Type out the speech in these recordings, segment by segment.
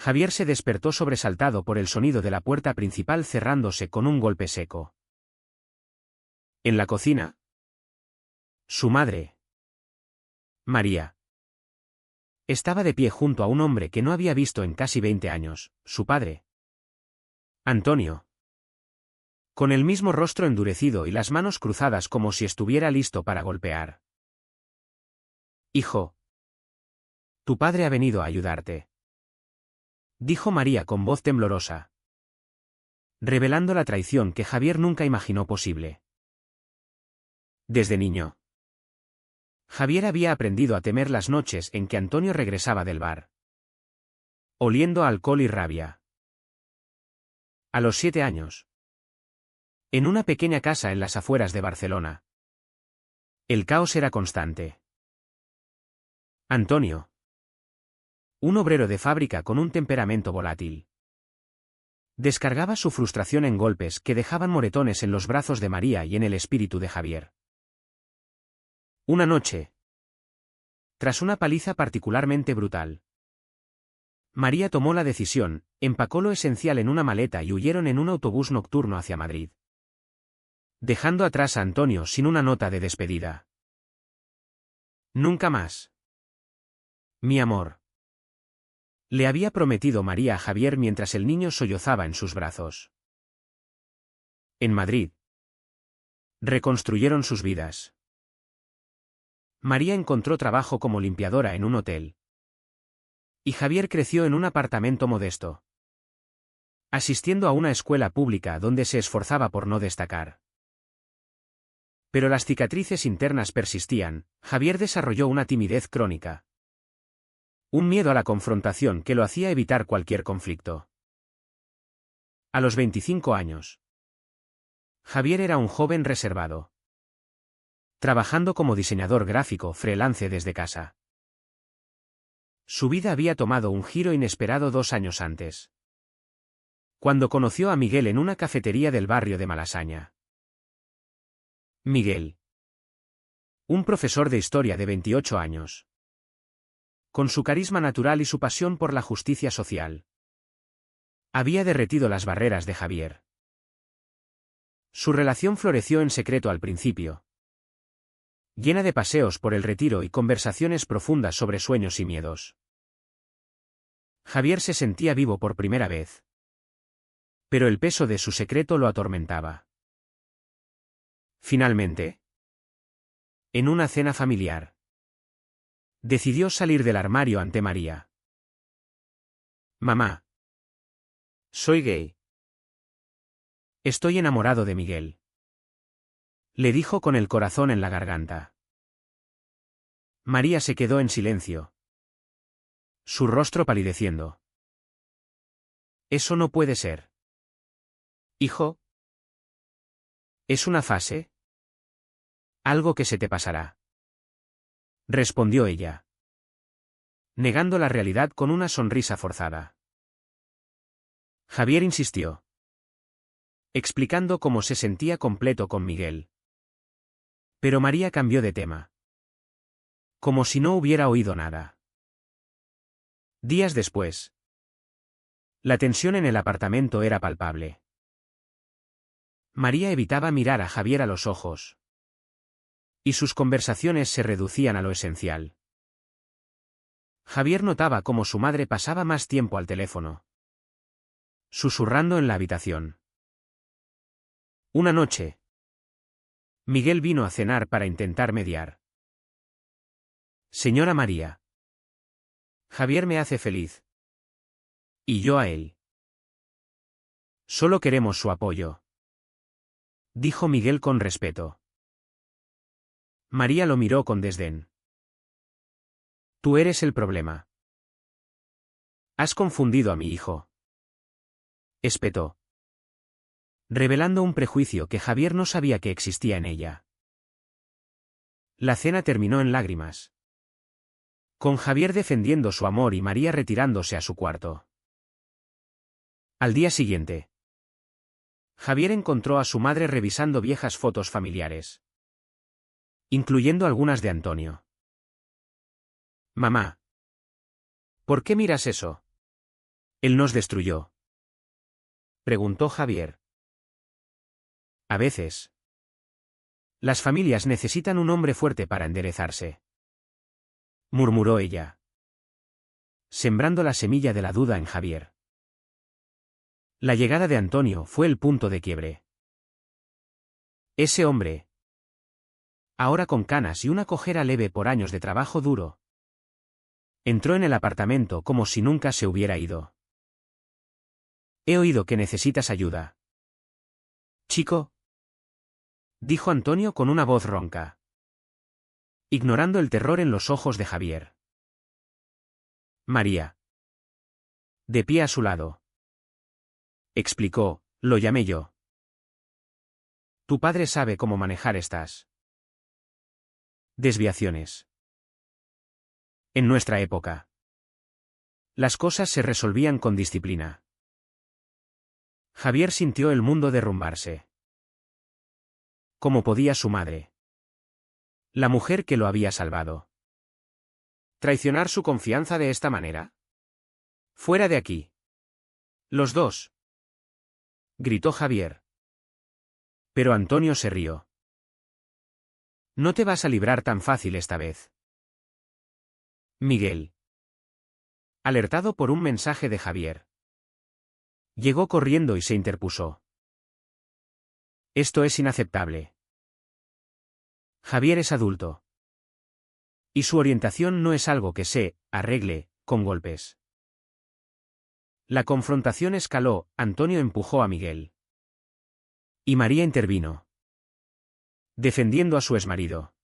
Javier se despertó sobresaltado por el sonido de la puerta principal cerrándose con un golpe seco. En la cocina, su madre, María, estaba de pie junto a un hombre que no había visto en casi 20 años, su padre, Antonio, con el mismo rostro endurecido y las manos cruzadas como si estuviera listo para golpear. «Hijo, tu padre ha venido a ayudarte», dijo María con voz temblorosa, revelando la traición que Javier nunca imaginó posible. Desde niño, Javier había aprendido a temer las noches en que Antonio regresaba del bar, oliendo a alcohol y rabia. A los 7 años, en una pequeña casa en las afueras de Barcelona, el caos era constante. Antonio, un obrero de fábrica con un temperamento volátil, descargaba su frustración en golpes que dejaban moretones en los brazos de María y en el espíritu de Javier. Una noche, tras una paliza particularmente brutal, María tomó la decisión, empacó lo esencial en una maleta y huyeron en un autobús nocturno hacia Madrid, dejando atrás a Antonio sin una nota de despedida. Nunca más. Mi amor. Le había prometido María a Javier mientras el niño sollozaba en sus brazos. En Madrid, reconstruyeron sus vidas. María encontró trabajo como limpiadora en un hotel. Y Javier creció en un apartamento modesto, asistiendo a una escuela pública donde se esforzaba por no destacar. Pero las cicatrices internas persistían. Javier desarrolló una timidez crónica, un miedo a la confrontación que lo hacía evitar cualquier conflicto. A los 25 años, Javier era un joven reservado, trabajando como diseñador gráfico freelance desde casa. Su vida había tomado un giro inesperado 2 años antes, cuando conoció a Miguel en una cafetería del barrio de Malasaña. Miguel, un profesor de historia de 28 años, con su carisma natural y su pasión por la justicia social, había derretido las barreras de Javier. Su relación floreció en secreto al principio, llena de paseos por el Retiro y conversaciones profundas sobre sueños y miedos. Javier se sentía vivo por primera vez, pero el peso de su secreto lo atormentaba. Finalmente, en una cena familiar, decidió salir del armario ante María. «Mamá, soy gay. Estoy enamorado de Miguel», le dijo con el corazón en la garganta. María se quedó en silencio, su rostro palideciendo. «Eso no puede ser. Hijo. Es una fase. Algo que se te pasará», respondió ella, negando la realidad con una sonrisa forzada. Javier insistió, explicando cómo se sentía completo con Miguel. Pero María cambió de tema, como si no hubiera oído nada. Días después, la tensión en el apartamento era palpable. María evitaba mirar a Javier a los ojos, y sus conversaciones se reducían a lo esencial. Javier notaba cómo su madre pasaba más tiempo al teléfono, susurrando en la habitación. Una noche, Miguel vino a cenar para intentar mediar. «Señora María, Javier me hace feliz. Y yo a él. Solo queremos su apoyo», dijo Miguel con respeto. María lo miró con desdén. «Tú eres el problema. Has confundido a mi hijo», espetó, revelando un prejuicio que Javier no sabía que existía en ella. La cena terminó en lágrimas, con Javier defendiendo su amor y María retirándose a su cuarto. Al día siguiente, Javier encontró a su madre revisando viejas fotos familiares, incluyendo algunas de Antonio. «Mamá, ¿por qué miras eso?», ¿Él nos destruyó?, preguntó Javier. A veces. Las familias necesitan un hombre fuerte para enderezarse, murmuró ella, sembrando la semilla de la duda en Javier. La llegada de Antonio fue el punto de quiebre. Ese hombre, ahora con canas y una cojera leve por años de trabajo duro, entró en el apartamento como si nunca se hubiera ido. He oído que necesitas ayuda. Chico, dijo Antonio con una voz ronca, ignorando el terror en los ojos de Javier. María, de pie a su lado, explicó, lo llamé yo. Tu padre sabe cómo manejar estas desviaciones. En nuestra época, las cosas se resolvían con disciplina. Javier sintió el mundo derrumbarse. ¿Cómo podía su madre, la mujer que lo había salvado, traicionar su confianza de esta manera? Fuera de aquí. Los dos, gritó Javier. Pero Antonio se rió. No te vas a librar tan fácil esta vez. Miguel, alertado por un mensaje de Javier, llegó corriendo y se interpuso. Esto es inaceptable. Javier es adulto. Y su orientación no es algo que se arregle con golpes. La confrontación escaló, Antonio empujó a Miguel. Y María intervino, defendiendo a su exmarido.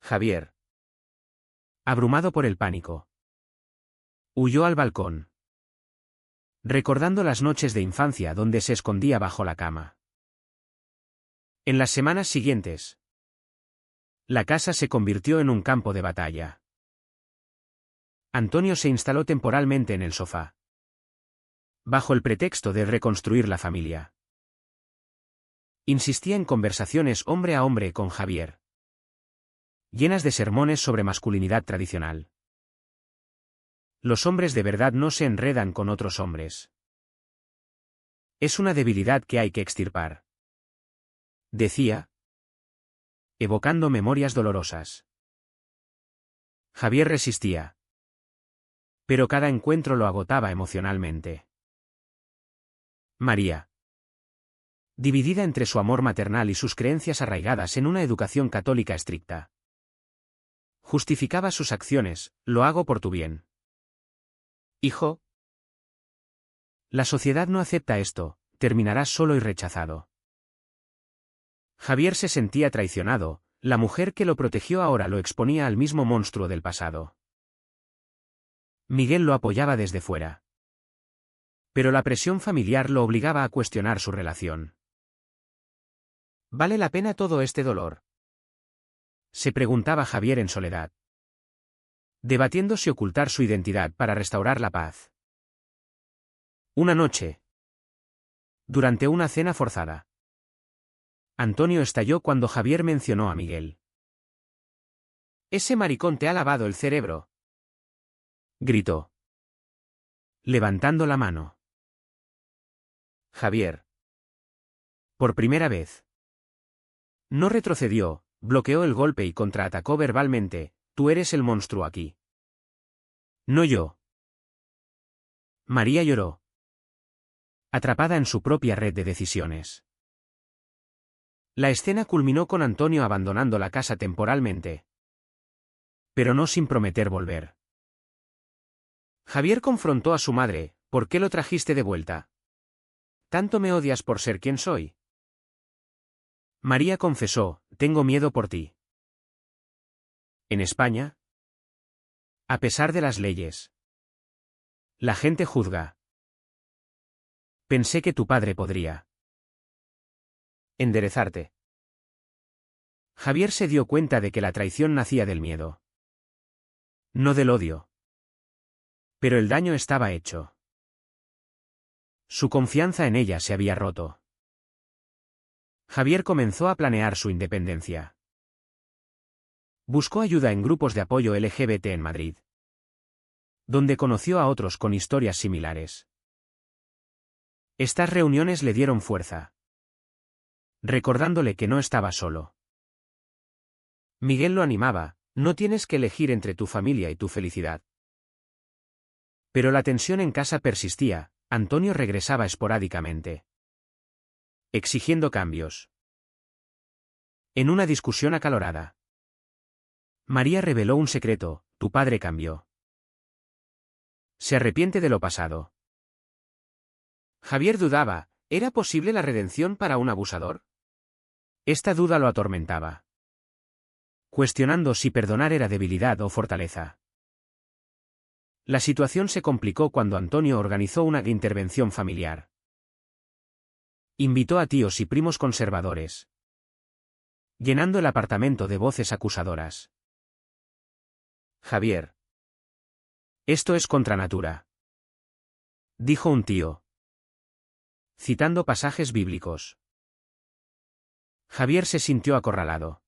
Javier, abrumado por el pánico, huyó al balcón, recordando las noches de infancia donde se escondía bajo la cama. En las semanas siguientes, la casa se convirtió en un campo de batalla. Antonio se instaló temporalmente en el sofá, bajo el pretexto de reconstruir la familia. Insistía en conversaciones hombre a hombre con Javier, llenas de sermones sobre masculinidad tradicional. Los hombres de verdad no se enredan con otros hombres. Es una debilidad que hay que extirpar, decía, evocando memorias dolorosas. Javier resistía, pero cada encuentro lo agotaba emocionalmente. María, dividida entre su amor maternal y sus creencias arraigadas en una educación católica estricta, justificaba sus acciones, lo hago por tu bien. Hijo, la sociedad no acepta esto, terminarás solo y rechazado. Javier se sentía traicionado, la mujer que lo protegió ahora lo exponía al mismo monstruo del pasado. Miguel lo apoyaba desde fuera, pero la presión familiar lo obligaba a cuestionar su relación. ¿Vale la pena todo este dolor?, se preguntaba Javier en soledad, debatiendo si ocultar su identidad para restaurar la paz. Una noche, durante una cena forzada, Antonio estalló cuando Javier mencionó a Miguel. «Ese maricón te ha lavado el cerebro», gritó, levantando la mano. Javier, por primera vez, no retrocedió, bloqueó el golpe y contraatacó verbalmente, tú eres el monstruo aquí. No yo. María lloró, atrapada en su propia red de decisiones. La escena culminó con Antonio abandonando la casa temporalmente, pero no sin prometer volver. Javier confrontó a su madre, ¿por qué lo trajiste de vuelta? ¿Tanto me odias por ser quien soy? María confesó, tengo miedo por ti. En España, a pesar de las leyes, la gente juzga. Pensé que tu padre podría enderezarte. Javier se dio cuenta de que la traición nacía del miedo, no del odio. Pero el daño estaba hecho. Su confianza en ella se había roto. Javier comenzó a planear su independencia. Buscó ayuda en grupos de apoyo LGBT en Madrid, donde conoció a otros con historias similares. Estas reuniones le dieron fuerza, recordándole que no estaba solo. Miguel lo animaba: no tienes que elegir entre tu familia y tu felicidad. Pero la tensión en casa persistía. Antonio regresaba esporádicamente, exigiendo cambios. En una discusión acalorada, María reveló un secreto: tu padre cambió. Se arrepiente de lo pasado. Javier dudaba: ¿era posible la redención para un abusador? Esta duda lo atormentaba, cuestionando si perdonar era debilidad o fortaleza. La situación se complicó cuando Antonio organizó una intervención familiar. Invitó a tíos y primos conservadores, llenando el apartamento de voces acusadoras. Javier: esto es contra natura, dijo un tío, citando pasajes bíblicos. Javier se sintió acorralado,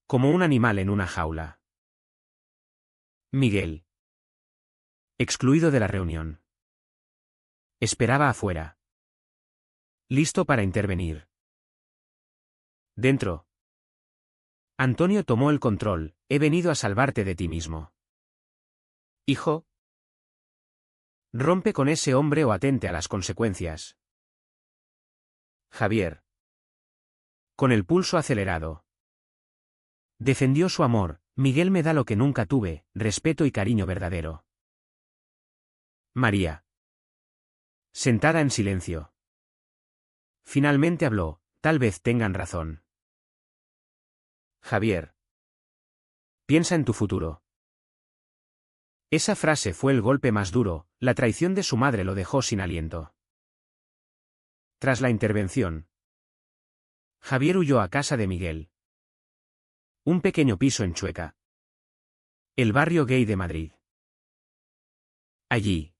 como un animal en una jaula. Miguel, excluido de la reunión, esperaba afuera, listo para intervenir. Dentro, Antonio tomó el control: he venido a salvarte de ti mismo. Hijo, rompe con ese hombre o atente a las consecuencias. Javier, con el pulso acelerado, defendió su amor: Miguel me da lo que nunca tuve, respeto y cariño verdadero. María, sentada en silencio, finalmente habló: tal vez tengan razón. Javier, piensa en tu futuro. Esa frase fue el golpe más duro. La traición de su madre lo dejó sin aliento. Tras la intervención, Javier huyó a casa de Miguel, un pequeño piso en Chueca, el barrio gay de Madrid. Allí,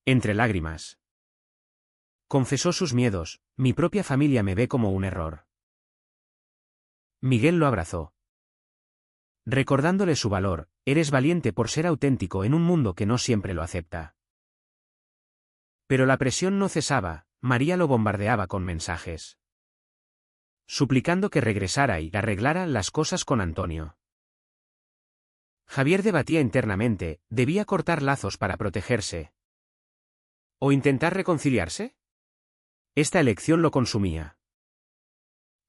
entre lágrimas, confesó sus miedos: mi propia familia me ve como un error. Miguel lo abrazó, recordándole su valor: eres valiente por ser auténtico en un mundo que no siempre lo acepta. Pero la presión no cesaba. María lo bombardeaba con mensajes, suplicando que regresara y arreglara las cosas con Antonio. Javier debatía internamente: ¿debía cortar lazos para protegerse o intentar reconciliarse? Esta elección lo consumía,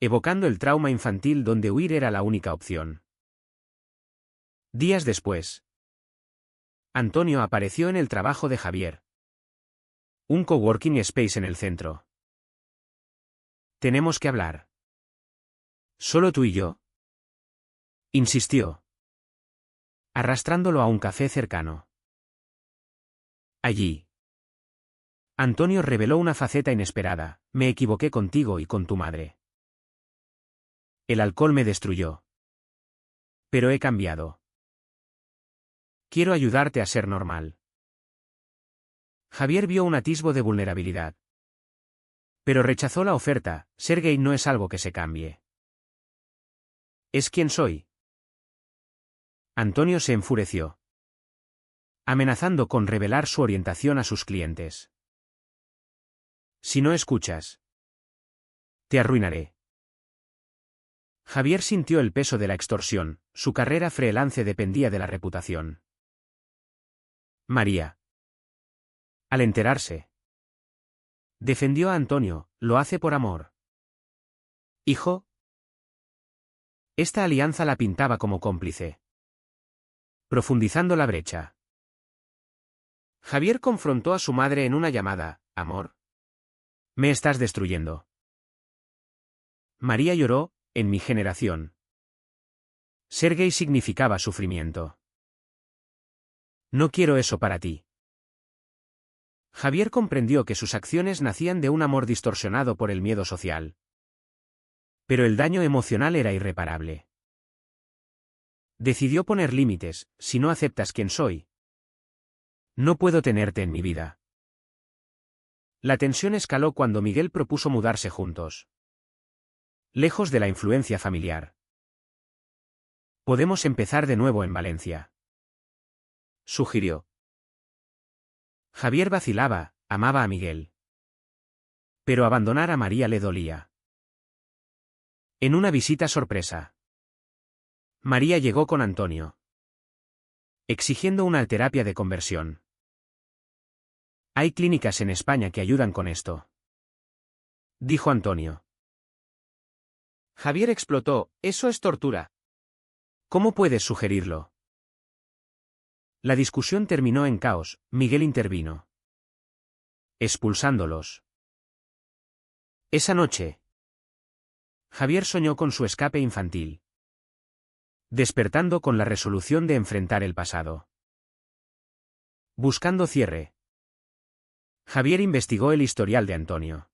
evocando el trauma infantil donde huir era la única opción. Días después, Antonio apareció en el trabajo de Javier, un coworking space en el centro. Tenemos que hablar. ¿Solo tú y yo?, insistió, arrastrándolo a un café cercano. Allí, Antonio reveló una faceta inesperada: me equivoqué contigo y con tu madre. El alcohol me destruyó. Pero he cambiado. Quiero ayudarte a ser normal. Javier vio un atisbo de vulnerabilidad, pero rechazó la oferta: ser gay no es algo que se cambie. Es quien soy. Antonio se enfureció, amenazando con revelar su orientación a sus clientes. Si no escuchas, te arruinaré. Javier sintió el peso de la extorsión. Su carrera freelance dependía de la reputación. María, al enterarse, defendió a Antonio: lo hace por amor. Hijo. Esta alianza la pintaba como cómplice, profundizando la brecha. Javier confrontó a su madre en una llamada: amor, me estás destruyendo. María lloró: en mi generación, ser gay significaba sufrimiento. No quiero eso para ti. Javier comprendió que sus acciones nacían de un amor distorsionado por el miedo social. Pero el daño emocional era irreparable. Decidió poner límites: si no aceptas quién soy, no puedo tenerte en mi vida. La tensión escaló cuando Miguel propuso mudarse juntos, lejos de la influencia familiar. Podemos empezar de nuevo en Valencia, sugirió. Javier vacilaba, amaba a Miguel. Pero abandonar a María le dolía. En una visita sorpresa, María llegó con Antonio, exigiendo una terapia de conversión. Hay clínicas en España que ayudan con esto, dijo Antonio. Javier explotó, eso es tortura. ¿Cómo puedes sugerirlo? La discusión terminó en caos, Miguel intervino, expulsándolos. Esa noche, Javier soñó con su escape infantil, despertando con la resolución de enfrentar el pasado. Buscando cierre, Javier investigó el historial de Antonio.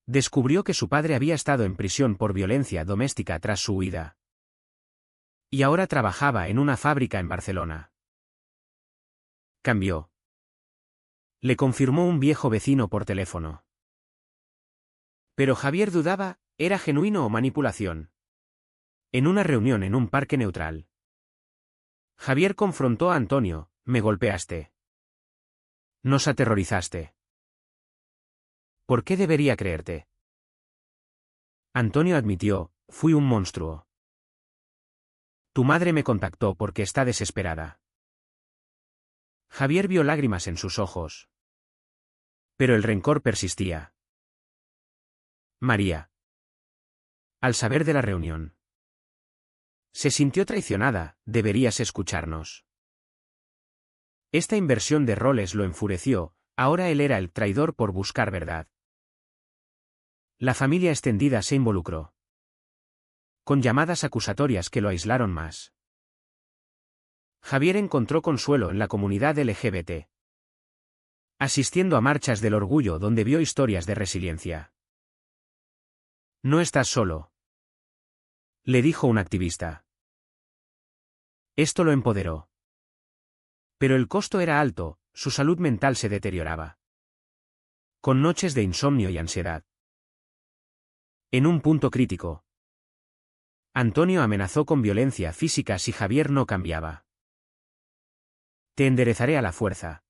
Descubrió que su padre había estado en prisión por violencia doméstica tras su huida. Y ahora trabajaba en una fábrica en Barcelona. Cambió. Le confirmó un viejo vecino por teléfono. Pero Javier dudaba, ¿era genuino o manipulación? En una reunión en un parque neutral, Javier confrontó a Antonio, me golpeaste. Nos aterrorizaste. ¿Por qué debería creerte? Antonio admitió, fui un monstruo. Tu madre me contactó porque está desesperada. Javier vio lágrimas en sus ojos. Pero el rencor persistía. María. Al saber de la reunión, se sintió traicionada, deberías escucharnos. Esta inversión de roles lo enfureció, ahora él era el traidor por buscar verdad. La familia extendida se involucró, con llamadas acusatorias que lo aislaron más. Javier encontró consuelo en la comunidad LGBT, asistiendo a marchas del orgullo donde vio historias de resiliencia. No estás solo, le dijo un activista. Esto lo empoderó. Pero el costo era alto, su salud mental se deterioraba, con noches de insomnio y ansiedad. En un punto crítico, Antonio amenazó con violencia física si Javier no cambiaba. Te enderezaré a la fuerza,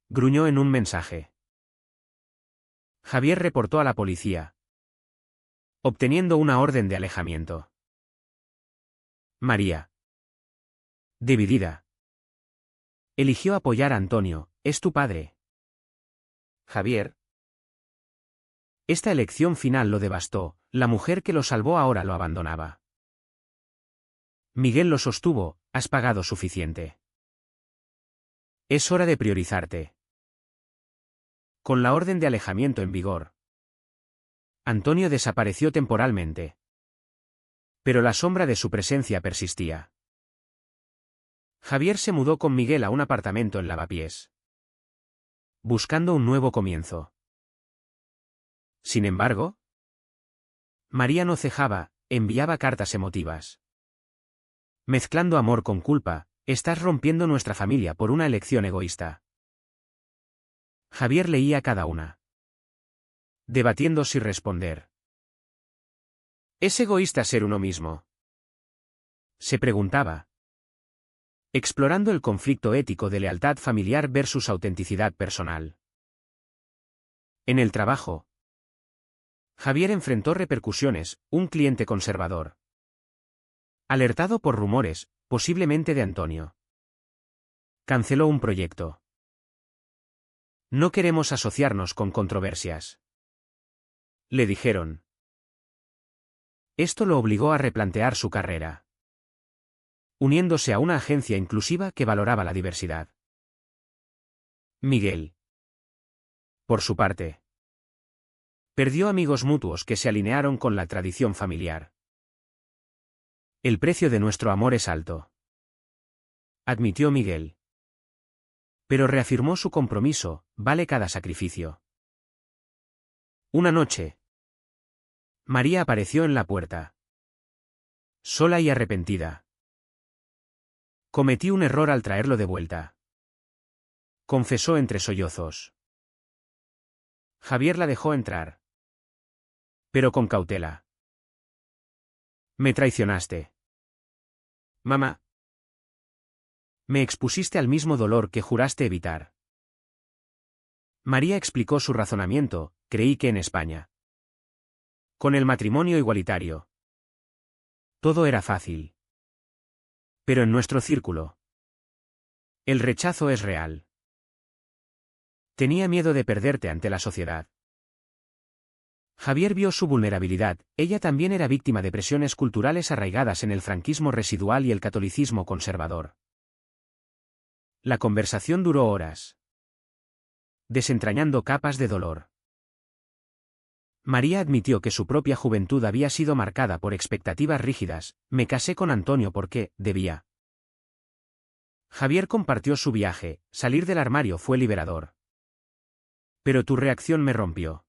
gruñó en un mensaje. Javier reportó a la policía, obteniendo una orden de alejamiento. María, dividida, eligió apoyar a Antonio, es tu padre. Javier. Esta elección final lo devastó, la mujer que lo salvó ahora lo abandonaba. Miguel lo sostuvo, has pagado suficiente. Es hora de priorizarte. Con la orden de alejamiento en vigor, Antonio desapareció temporalmente. Pero la sombra de su presencia persistía. Javier se mudó con Miguel a un apartamento en Lavapiés, buscando un nuevo comienzo. Sin embargo, María no cejaba, enviaba cartas emotivas. Mezclando amor con culpa, estás rompiendo nuestra familia por una elección egoísta. Javier leía cada una, debatiendo sin responder. ¿Es egoísta ser uno mismo? Se preguntaba, explorando el conflicto ético de lealtad familiar versus autenticidad personal. En el trabajo, Javier enfrentó repercusiones, un cliente conservador, alertado por rumores, posiblemente de Antonio, canceló un proyecto. No queremos asociarnos con controversias, le dijeron. Esto lo obligó a replantear su carrera, uniéndose a una agencia inclusiva que valoraba la diversidad. Miguel, por su parte, perdió amigos mutuos que se alinearon con la tradición familiar. El precio de nuestro amor es alto, admitió Miguel. Pero reafirmó su compromiso, vale cada sacrificio. Una noche, María apareció en la puerta, sola y arrepentida. Cometí un error al traerlo de vuelta, confesó entre sollozos. Javier la dejó entrar, pero con cautela. Me traicionaste. Mamá. Me expusiste al mismo dolor que juraste evitar. María explicó su razonamiento, creí que en España. Con el matrimonio igualitario. Todo era fácil. Pero en nuestro círculo. El rechazo es real. Tenía miedo de perderte ante la sociedad. Javier vio su vulnerabilidad, ella también era víctima de presiones culturales arraigadas en el franquismo residual y el catolicismo conservador. La conversación duró horas. Desentrañando capas de dolor. María admitió que su propia juventud había sido marcada por expectativas rígidas, me casé con Antonio porque, debía. Javier compartió su viaje, salir del armario fue liberador. Pero tu reacción me rompió.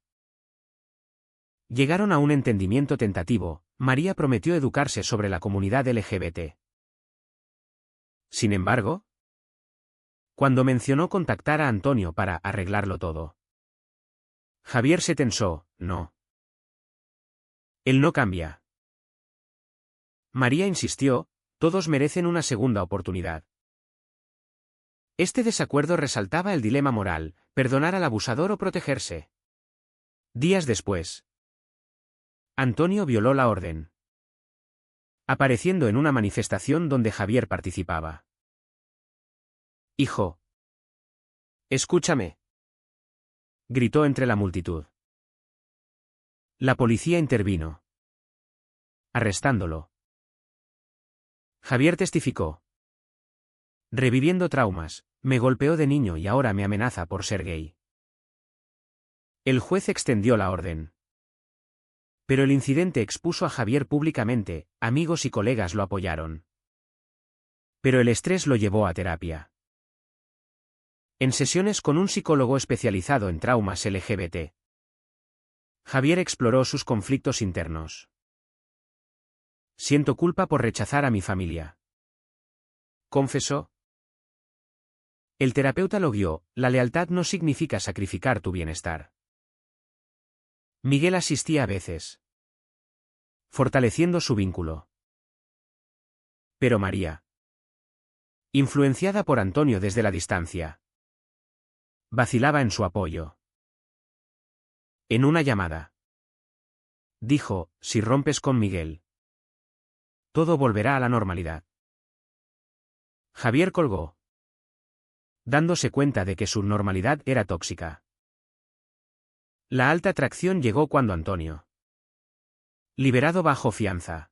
Llegaron a un entendimiento tentativo, María prometió educarse sobre la comunidad LGBT. Sin embargo, cuando mencionó contactar a Antonio para arreglarlo todo, Javier se tensó, no. Él no cambia. María insistió, todos merecen una segunda oportunidad. Este desacuerdo resaltaba el dilema moral, perdonar al abusador o protegerse. Días después, Antonio violó la orden, apareciendo en una manifestación donde Javier participaba. Hijo. Escúchame. Gritó entre la multitud. La policía intervino, arrestándolo. Javier testificó. Reviviendo traumas, me golpeó de niño y ahora me amenaza por ser gay. El juez extendió la orden. Pero el incidente expuso a Javier públicamente, amigos y colegas lo apoyaron. Pero el estrés lo llevó a terapia. En sesiones con un psicólogo especializado en traumas LGBT, Javier exploró sus conflictos internos. Siento culpa por rechazar a mi familia. Confesó. El terapeuta lo guió, la lealtad no significa sacrificar tu bienestar. Miguel asistía a veces, fortaleciendo su vínculo. Pero María, influenciada por Antonio desde la distancia, vacilaba en su apoyo. En una llamada, dijo, si rompes con Miguel, todo volverá a la normalidad. Javier colgó, dándose cuenta de que su normalidad era tóxica. La alta tracción llegó cuando Antonio, liberado bajo fianza,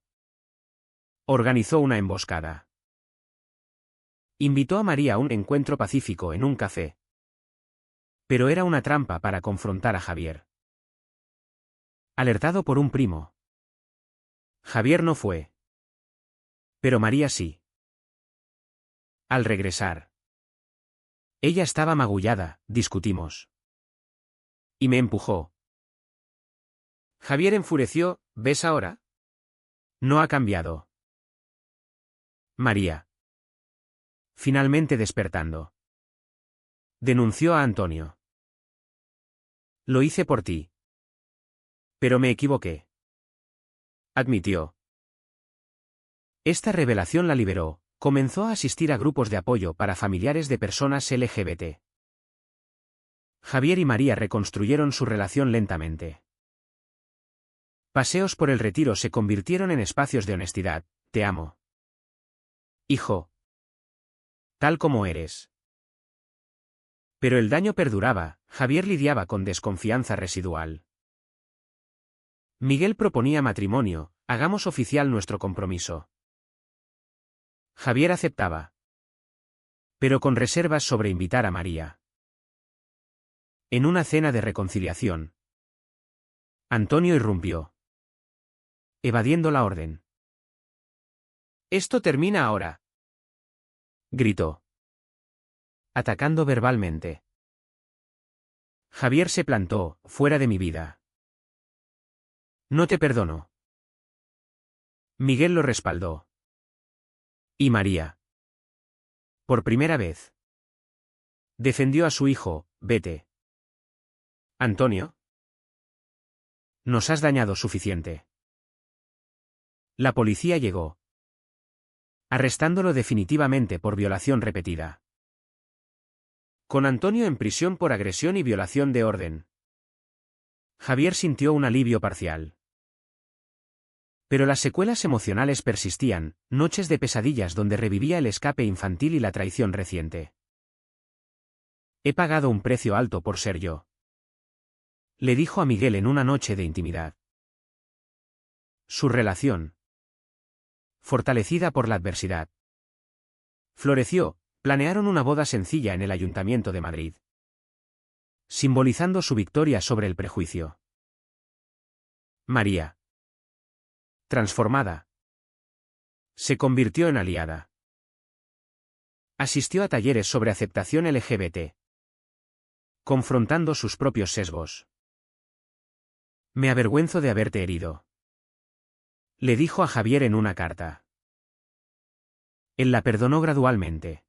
organizó una emboscada. Invitó a María a un encuentro pacífico en un café. Pero era una trampa para confrontar a Javier. Alertado por un primo, Javier no fue. Pero María sí. Al regresar, ella estaba magullada, discutimos. Y me empujó. Javier enfureció, ¿ves ahora? No ha cambiado. María. Finalmente despertando. Denunció a Antonio. Lo hice por ti. Pero me equivoqué. Admitió. Esta revelación la liberó, comenzó a asistir a grupos de apoyo para familiares de personas LGBT. Javier y María reconstruyeron su relación lentamente. Paseos por el retiro se convirtieron en espacios de honestidad, te amo. Hijo. Tal como eres. Pero el daño perduraba, Javier lidiaba con desconfianza residual. Miguel proponía matrimonio, hagamos oficial nuestro compromiso. Javier aceptaba. Pero con reservas sobre invitar a María. En una cena de reconciliación, Antonio irrumpió, evadiendo la orden. Esto termina ahora. Gritó, atacando verbalmente. Javier se plantó, fuera de mi vida. No te perdono. Miguel lo respaldó. Y María. Por primera vez. Defendió a su hijo, vete. Antonio. Nos has dañado suficiente. La policía llegó. arrestándolo definitivamente por violación repetida. Con Antonio en prisión por agresión y violación de orden. Javier sintió un alivio parcial. Pero las secuelas emocionales persistían, noches de pesadillas donde revivía el escape infantil y la traición reciente. He pagado un precio alto por ser yo, le dijo a Miguel en una noche de intimidad. Su relación, fortalecida por la adversidad, floreció. Planearon una boda sencilla en el Ayuntamiento de Madrid, simbolizando su victoria sobre el prejuicio. María, transformada, se convirtió en aliada. Asistió a talleres sobre aceptación LGBT, confrontando sus propios sesgos. Me avergüenzo de haberte herido, le dijo a Javier en una carta. Él la perdonó gradualmente,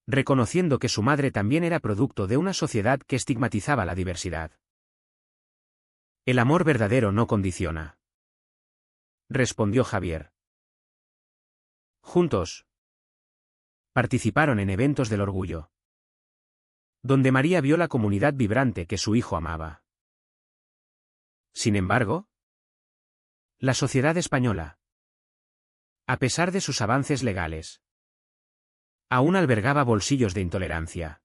reconociendo que su madre también era producto de una sociedad que estigmatizaba la diversidad. El amor verdadero no condiciona, respondió Javier. Juntos, participaron en eventos del orgullo, donde María vio la comunidad vibrante que su hijo amaba. Sin embargo, la sociedad española, a pesar de sus avances legales, aún albergaba bolsillos de intolerancia.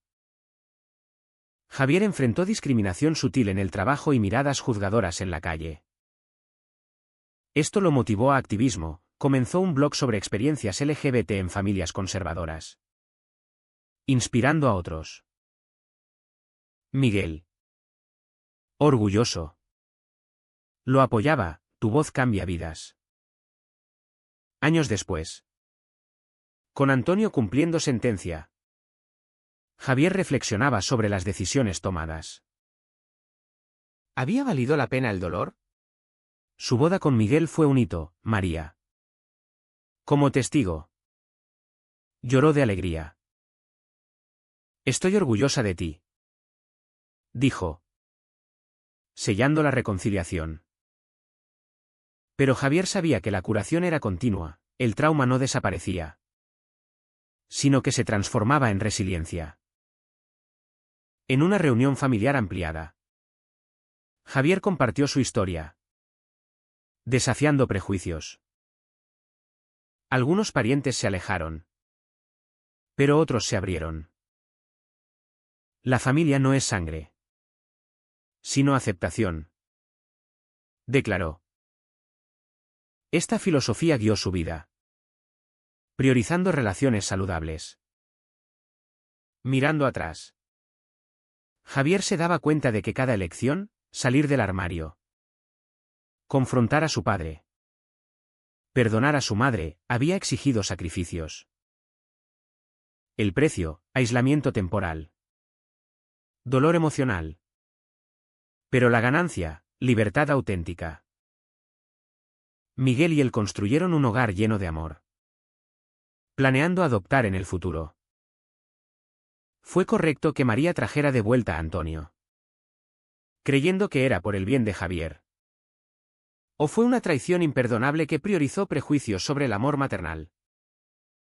Javier enfrentó discriminación sutil en el trabajo y miradas juzgadoras en la calle. Esto lo motivó a activismo. Comenzó un blog sobre experiencias LGBT en familias conservadoras, inspirando a otros. Miguel, orgulloso, lo apoyaba. Tu voz cambia vidas. Años después, con Antonio cumpliendo sentencia, Javier reflexionaba sobre las decisiones tomadas. ¿Había valido la pena el dolor? Su boda con Miguel fue un hito, María. Como testigo, lloró de alegría. Estoy orgullosa de ti, dijo, sellando la reconciliación. Pero Javier sabía que la curación era continua, el trauma no desaparecía, sino que se transformaba en resiliencia. En una reunión familiar ampliada, Javier compartió su historia, desafiando prejuicios. Algunos parientes se alejaron, pero otros se abrieron. La familia no es sangre, sino aceptación, declaró. Esta filosofía guió su vida, priorizando relaciones saludables. Mirando atrás, Javier se daba cuenta de que cada elección, salir del armario, confrontar a su padre, perdonar a su madre, había exigido sacrificios. El precio, aislamiento temporal, dolor emocional. Pero la ganancia, libertad auténtica. Miguel y él construyeron un hogar lleno de amor, planeando adoptar en el futuro. Fue correcto que María trajera de vuelta a Antonio, creyendo que era por el bien de Javier. ¿O fue una traición imperdonable que priorizó prejuicios sobre el amor maternal?